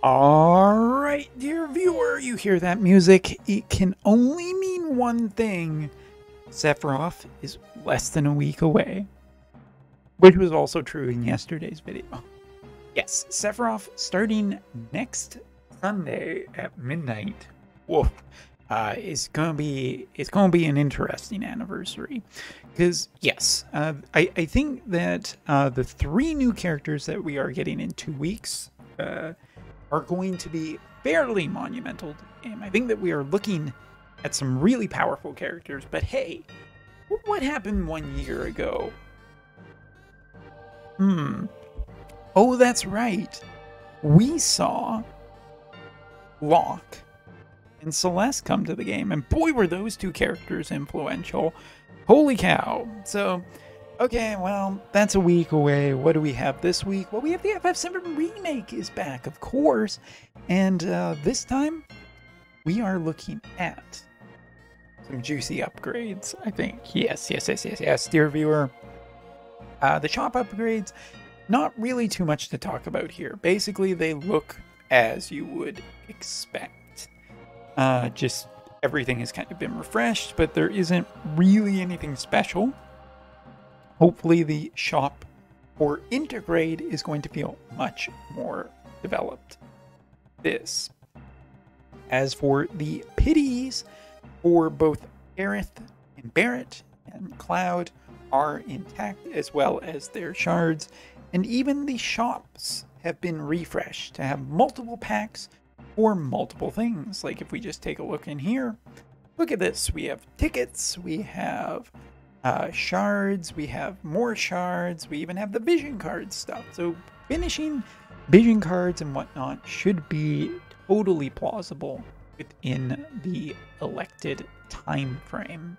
Alright, dear viewer, you hear that music? It can only mean one thing. Sephiroth is less than a week away. Which was also true in yesterday's video. Yes, Sephiroth starting next Sunday at midnight. Woof. It's gonna be an interesting anniversary. Because yes, I think that the 3 new characters that we are getting in 2 weeks are going to be fairly monumental to the game. I think that we are looking at some really powerful characters, but hey, what happened 1 year ago? Oh, that's right. We saw Locke and Celeste come to the game, and boy, were those 2 characters influential. Holy cow. So, okay, well, that's a week away. What do we have this week? Well, we have the FF7 Remake is back, of course. And this time, we are looking at some juicy upgrades, I think. Yes, dear viewer. The shop upgrades, not really too much to talk about here. Basically, they look as you would expect. Just everything has kind of been refreshed, but there isn't really anything special. Hopefully the shop for Intergrade is going to feel much more developed. As for the pities for both Aerith and Barrett and Cloud are intact, as well as their shards, and even the shops have been refreshed to have multiple packs for multiple things. Like if we just take a look in here, look at this. We have tickets, we have shards, we have more shards, we even have the vision card stuff. So finishing vision cards and whatnot should be totally plausible within the elected time frame.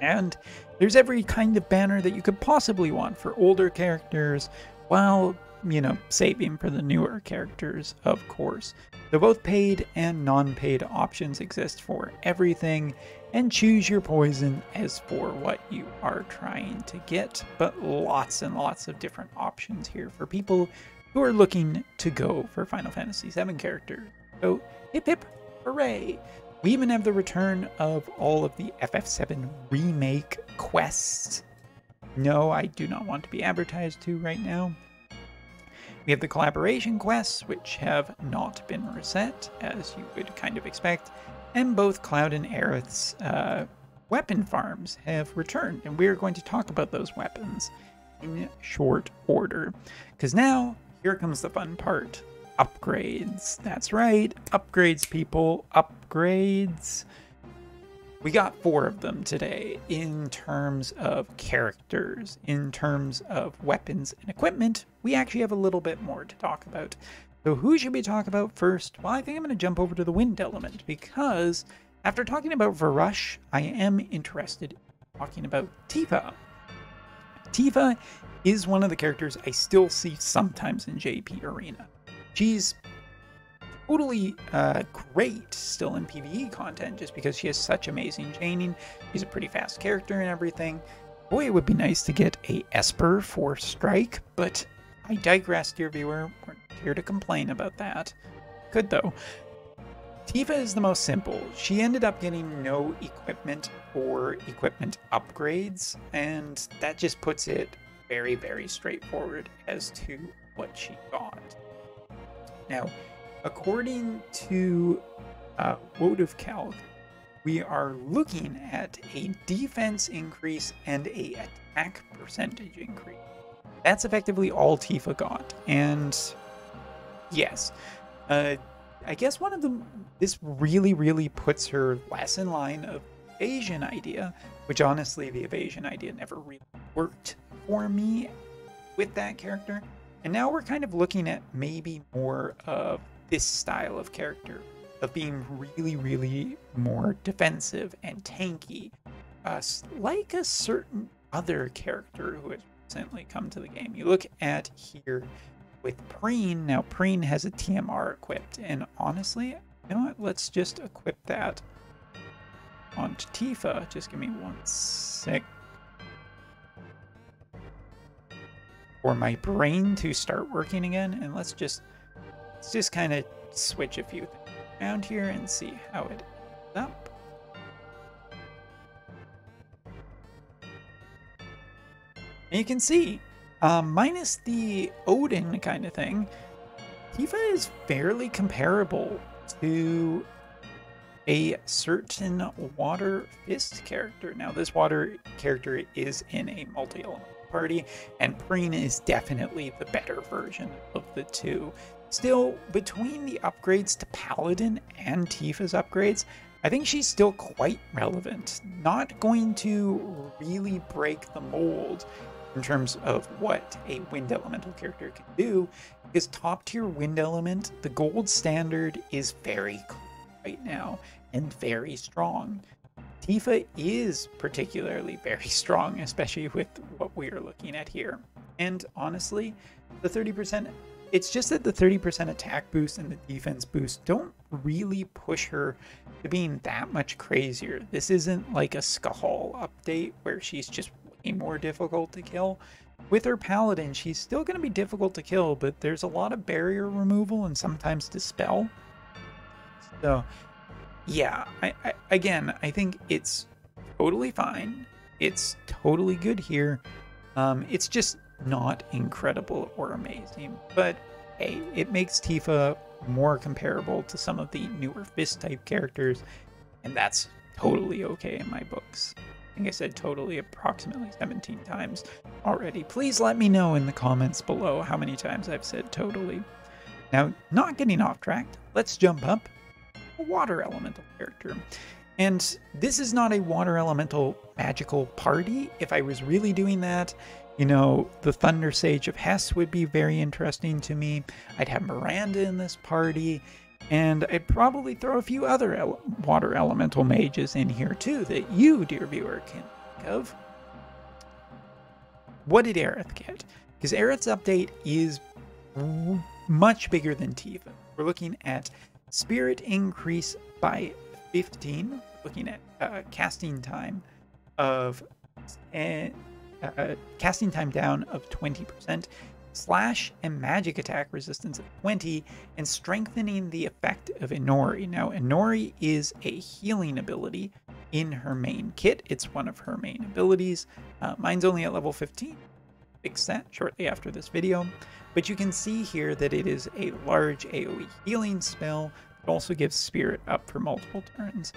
And there's every kind of banner that you could possibly want for older characters, while, you know, saving for the newer characters, of course. So both paid and non-paid options exist for everything, and choose your poison as for what you are trying to get. But lots and lots of different options here for people who are looking to go for Final Fantasy VII characters. So hip hip hooray! We even have the return of all of the FF7 Remake quests. No, I do not want to be advertised to right now. We have the collaboration quests, which have not been reset, as you would kind of expect. And both Cloud and Aerith's weapon farms have returned. And we're going to talk about those weapons in short order. Because now, here comes the fun part. Upgrades. That's right. Upgrades, people. Upgrades. We got 4 of them today in terms of characters. In terms of weapons and equipment, we actually have a little bit more to talk about. So who should we talk about first? Well, I think I'm going to jump over to the wind element, because after talking about Varush, I am interested in talking about Tifa. Tifa is one of the characters I still see sometimes in JP Arena. She's totally great still in PvE content, just because she has such amazing chaining. She's a pretty fast character and everything. Boy, it would be nice to get a Esper for Strike, but I digress, dear viewer. We're not here to complain about that. Good though. Tifa is the most simple. She ended up getting no equipment or equipment upgrades, and that just puts it very, very straightforward as to what she got. Now, according to Wotv Calc, we are looking at a defense increase and a attack percentage increase. That's effectively all Tifa got. And yes, I guess one of them, this really puts her less in line of evasion idea, which honestly, the evasion idea never really worked for me with that character. And now we're kind of looking at maybe more of this style of character, of being really more defensive and tanky, like a certain other character who has recently come to the game. You look at here with Preen. Now Preen has a TMR equipped, and honestly, you know what, let's just equip that onto Tifa. Just give me 1 sec for my brain to start working again, and let's just let's just kind of switch a few things around here and see how it ends up. And you can see, minus the Odin kind of thing, Tifa is fairly comparable to a certain Water Fist character. Now, this Water character is in a multi-element party, and Preen is definitely the better version of the two. Still, between the upgrades to Paladin and Tifa's upgrades, I think she's still quite relevant. Not going to really break the mold in terms of what a wind elemental character can do, because top tier wind element, the gold standard, is very cool right now and very strong. Tifa is particularly very strong, especially with what we are looking at here. And honestly, the 30%, it's just that the 30% attack boost and the defense boost don't really push her to being that much crazier. This isn't like a Skahal update where she's just way more difficult to kill. With her Paladin, she's still going to be difficult to kill, but there's a lot of barrier removal and sometimes dispel. So yeah, I think it's totally fine. It's totally good here. It's just not incredible or amazing. But hey, it makes Tifa more comparable to some of the newer Fist type characters, and that's totally okay in my books. I think I said totally approximately 17 times already. Please let me know in the comments below how many times I've said totally. Now, not getting off track, let's jump up. A water elemental character. And this is not a water elemental magical party. If I was really doing that, you know, the Thunder Sage of Hess would be very interesting to me. I'd have Miranda in this party, and I'd probably throw a few other water elemental mages in here too that you, dear viewer, can think of. What did Aerith get? Because Aerith's update is much bigger than Tifa. We're looking at Spirit increase by 15, looking at casting time of casting time down of 20%, slash and magic attack resistance of 20, and strengthening the effect of Inori. Now, Inori is a healing ability in her main kit. It's one of her main abilities. Mine's only at level 15. Fix that shortly after this video. But you can see here that it is a large AoE healing spell. It also gives Spirit up for multiple turns.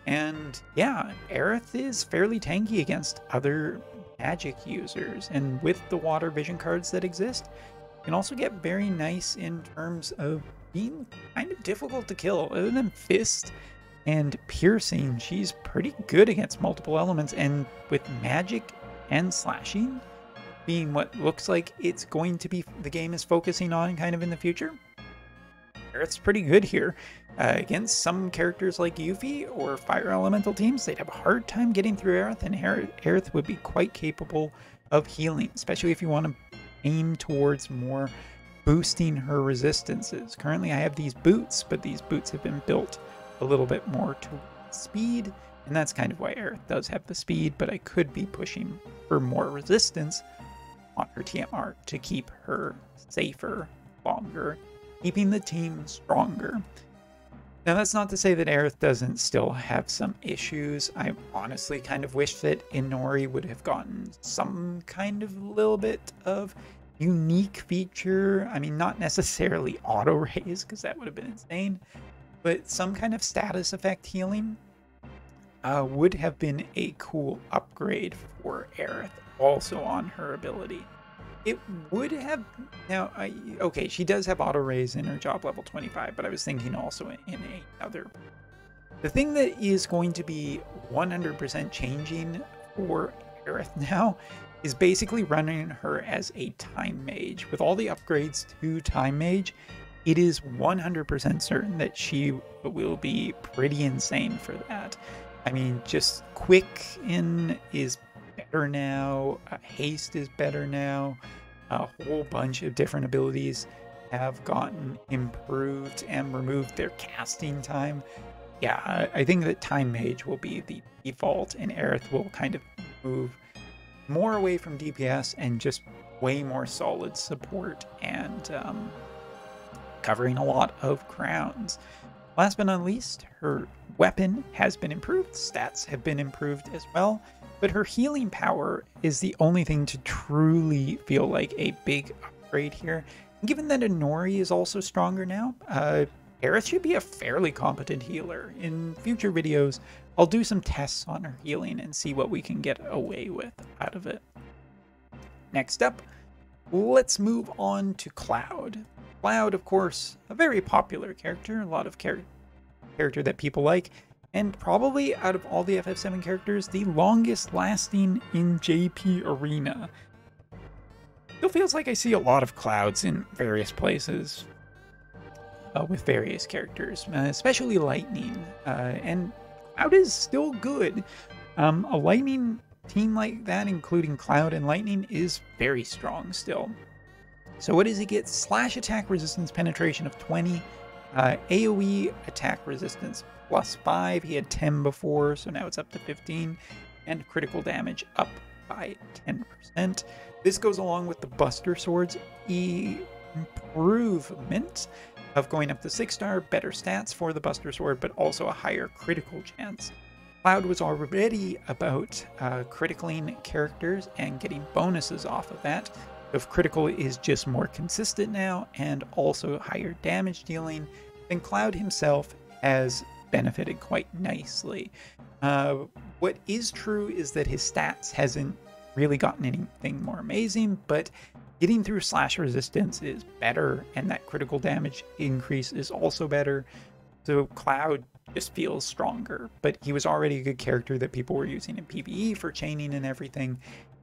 And yeah, Aerith is fairly tanky against other magic users. And with the water vision cards that exist, you can also get very nice in terms of being kind of difficult to kill. Other than Fist and Piercing, she's pretty good against multiple elements. And with magic and slashing being what looks like it's going to be the game is focusing on kind of in the future, Aerith's pretty good here. Against some characters like Yuffie or Fire Elemental teams, they'd have a hard time getting through Aerith, and Aerith would be quite capable of healing, especially if you want to aim towards more boosting her resistances. Currently I have these boots, but these boots have been built a little bit more to speed, and that's kind of why Aerith does have the speed, but I could be pushing for more resistance on her TMR to keep her safer longer, keeping the team stronger. Now, that's not to say that Aerith doesn't still have some issues. I honestly kind of wish that Inori would have gotten some kind of little bit of unique feature. I mean, not necessarily auto raise, because that would have been insane, but some kind of status effect healing would have been a cool upgrade for Aerith, also on her ability. It would have, now, okay, she does have auto raise in her job level 25, but I was thinking also in another. The thing that is going to be 100% changing for Aerith now is basically running her as a time mage. With all the upgrades to time mage, it is 100% certain that she will be pretty insane for that. I mean, just quick in is better now, haste is better now, a whole bunch of different abilities have gotten improved and removed their casting time. Yeah, I think that time mage will be the default, and Aerith will kind of move more away from DPS and just way more solid support and covering a lot of crowns. Last but not least, her weapon has been improved, stats have been improved as well, but her healing power is the only thing to truly feel like a big upgrade here. And given that Inori is also stronger now, Barrett should be a fairly competent healer. In future videos, I'll do some tests on her healing and see what we can get away with out of it. Next up, let's move on to Cloud. Cloud, of course, a very popular character, a lot of character that people like, and probably out of all the FF7 characters, the longest lasting in JP Arena. Still feels like I see a lot of Clouds in various places with various characters, especially Lightning, and Cloud is still good. A Lightning team like that, including Cloud and Lightning, is very strong still. So what does he get? Slash attack resistance penetration of 20, AoE attack resistance plus 5. He had 10 before, so now it's up to 15, and critical damage up by 10%. This goes along with the Buster Sword's improvement of going up to 6-star, better stats for the Buster Sword, but also a higher critical chance. Cloud was already about criticaling characters and getting bonuses off of that. If critical is just more consistent now and also higher damage dealing, then Cloud himself has benefited quite nicely. What is true is that his stats hasn't really gotten anything more amazing, but getting through slash resistance is better, and that critical damage increase is also better. So Cloud just feels stronger, but he was already a good character that people were using in PvE for chaining and everything,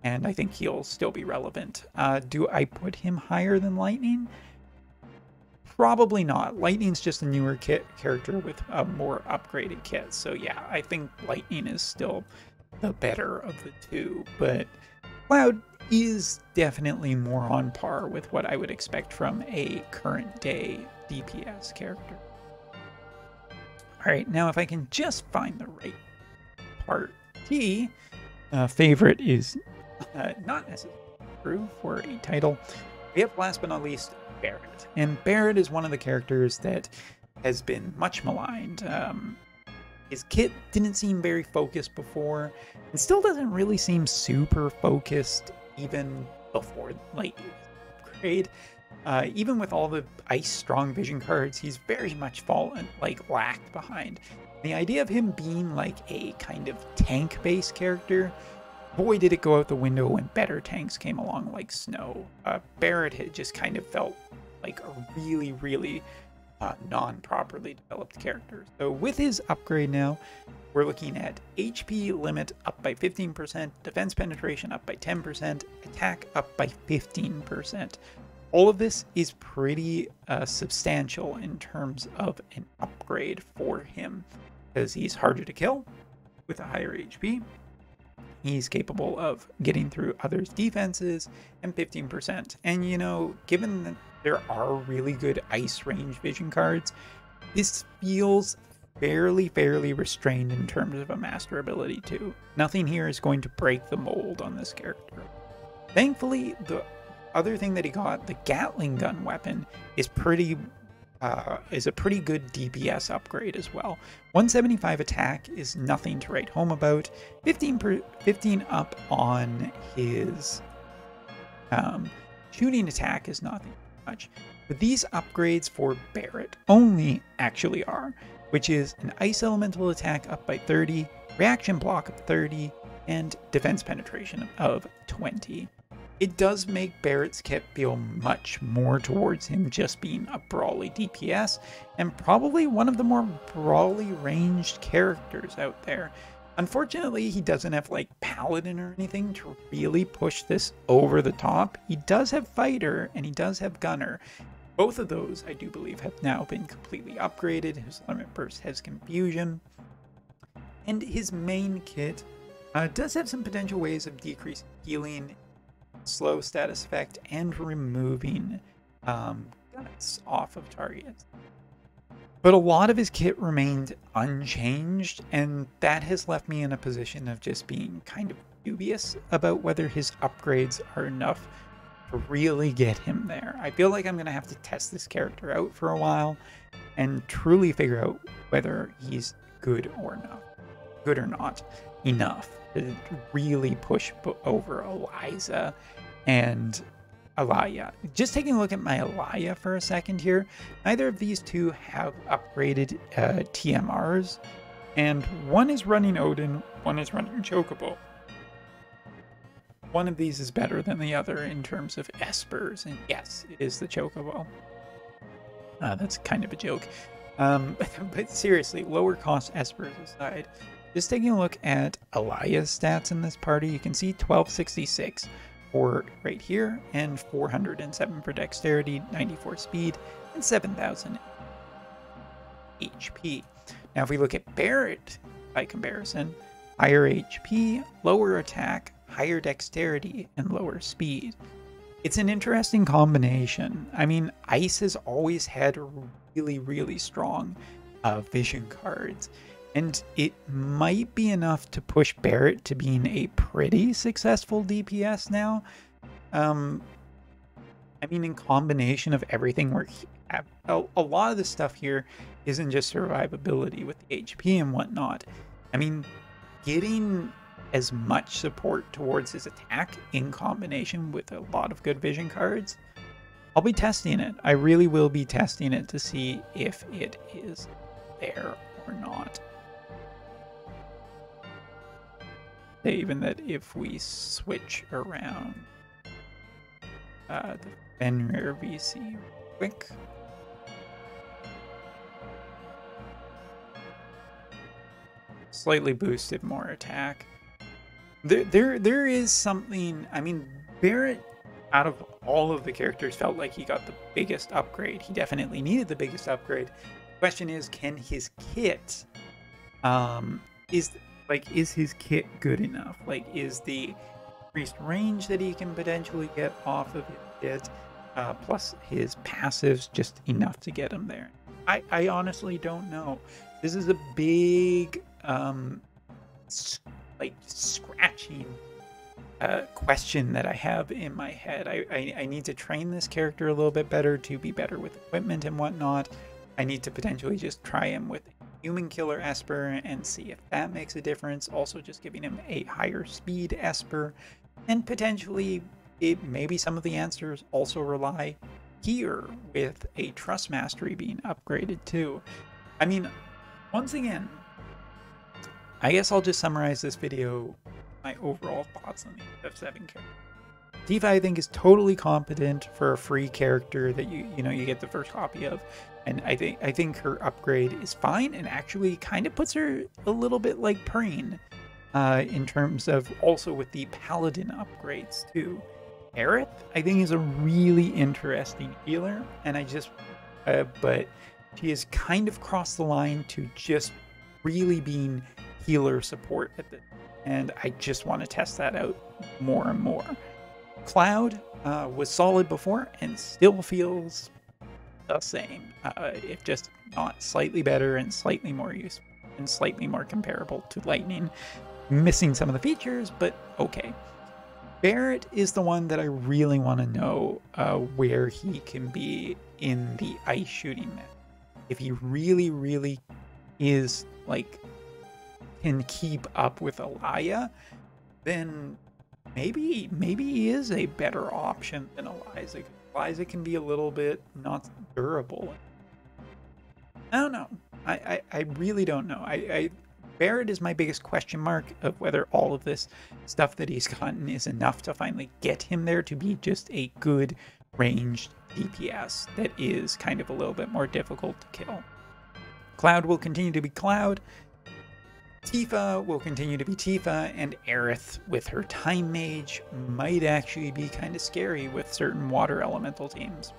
and I think he'll still be relevant. Do I put him higher than Lightning? Probably not. Lightning's just a newer character with a more upgraded kit, so yeah, I think Lightning is still the better of the two, but Cloud is definitely more on par with what I would expect from a current day DPS character. Alright, now if I can just find the right part T, favorite is not necessarily true for a title. We have last but not least Barrett, and Barrett is one of the characters that has been much maligned. His kit didn't seem very focused before, and still doesn't really seem super focused even before like upgrade. Even with all the ice strong vision cards, he's very much lagged behind. The idea of him being like a kind of tank based character, boy did it go out the window when better tanks came along like Snow. Barrett had just kind of felt like a really non-properly developed character. So with his upgrade now, we're looking at HP limit up by 15%, defense penetration up by 10%, attack up by 15%. All of this is pretty substantial in terms of an upgrade for him, because he's harder to kill with a higher HP. He's capable of getting through others' defenses, and 15%. And you know, given that there are really good ice range vision cards, this feels fairly restrained in terms of a master ability too. Nothing here is going to break the mold on this character. Thankfully, the other thing that he got, the Gatling gun weapon, is a pretty good DPS upgrade as well. 175 attack is nothing to write home about. 15 up on his shooting attack is nothing much. But these upgrades for Barrett only actually are, which is an ice elemental attack up by 30, reaction block of 30, and defense penetration of 20. It does make Barrett's kit feel much more towards him just being a brawly DPS, and probably one of the more brawly ranged characters out there. Unfortunately, he doesn't have like Paladin or anything to really push this over the top. He does have Fighter and he does have Gunner. Both of those, I do believe, have now been completely upgraded. His Limit Burst has Confusion. And his main kit does have some potential ways of decreasing healing, slow status effect, and removing guts off of targets. But a lot of his kit remained unchanged, and that has left me in a position of just being kind of dubious about whether his upgrades are enough to really get him there. I feel like I'm going to have to test this character out for a while and truly figure out whether he's good or not. Good or not enough to really push over Eliza and Alaya. Just taking a look at my Alaya for a second here, neither of these two have upgraded TMRs, and one is running Odin, one is running Chocobo. One of these is better than the other in terms of espers, and yes, it is the Chocobo. That's kind of a joke. But seriously, lower cost espers aside, just taking a look at Alaya's stats in this party, you can see 1266 for right here, and 407 for dexterity, 94 speed, and 7,000 HP. Now if we look at Barrett by comparison, higher HP, lower attack, higher dexterity, and lower speed. It's an interesting combination. I mean, Ice has always had really, really strong vision cards, and it might be enough to push Barrett to being a pretty successful DPS now. I mean, in combination of everything, where a lot of the stuff here isn't just survivability with the HP and whatnot. I mean, getting as much support towards his attack in combination with a lot of good vision cards, I'll be testing it. I really will be testing it to see if it is there or not. Even that if we switch around the Fenrir VC quick, slightly boosted more attack. There is something. I mean, Barrett, out of all of the characters, felt like he got the biggest upgrade. He definitely needed the biggest upgrade. The question is, can his kit is his kit good enough? Like, is the increased range that he can potentially get off of it, plus his passives, just enough to get him there? I honestly don't know. This is a big like scratching question that I have in my head. I need to train this character a little bit better to be better with equipment and whatnot. I need to potentially just try him with human killer Esper and see if that makes a difference. Also just giving him a higher speed Esper, and potentially maybe some of the answers also rely here with a Trust Mastery being upgraded too. I mean, once again, I guess I'll just summarize this video, my overall thoughts on the FF7 character. Tifa, I think, is totally competent for a free character that you get the first copy of, and I think her upgrade is fine, and actually kind of puts her a little bit like Preen, in terms of also with the Paladin upgrades too. Aerith, I think, is a really interesting healer, and but she has kind of crossed the line to just really being healer support at the, and I just want to test that out more and more. Cloud was solid before and still feels the same, if just not slightly better and slightly more useful and slightly more comparable to Lightning, missing some of the features, but okay. Barrett is the one that I really want to know where he can be in the ice shooting meta. If he really, really is like can keep up with Alaya, then maybe he is a better option than Eliza. Eliza can be a little bit not durable. I don't know. I really don't know. Barrett is my biggest question mark of whether all of this stuff that he's gotten is enough to finally get him there to be just a good ranged DPS that is kind of a little bit more difficult to kill. Cloud will continue to be Cloud. Tifa will continue to be Tifa, and Aerith with her Time Mage might actually be kind of scary with certain water elemental teams.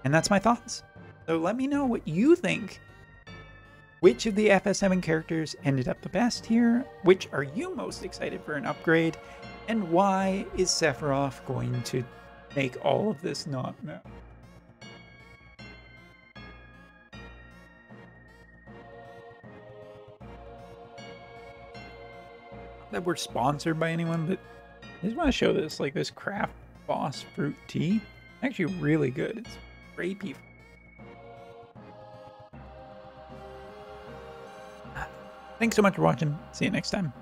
And that's my thoughts. So let me know what you think. Which of the FF7 characters ended up the best here? Which are you most excited for an upgrade? And why is Sephiroth going to make all of this not matter? That we're sponsored by anyone, but I just want to show this, like, this craft boss fruit tea. Actually really good. It's grapey. Thanks so much for watching. See you next time.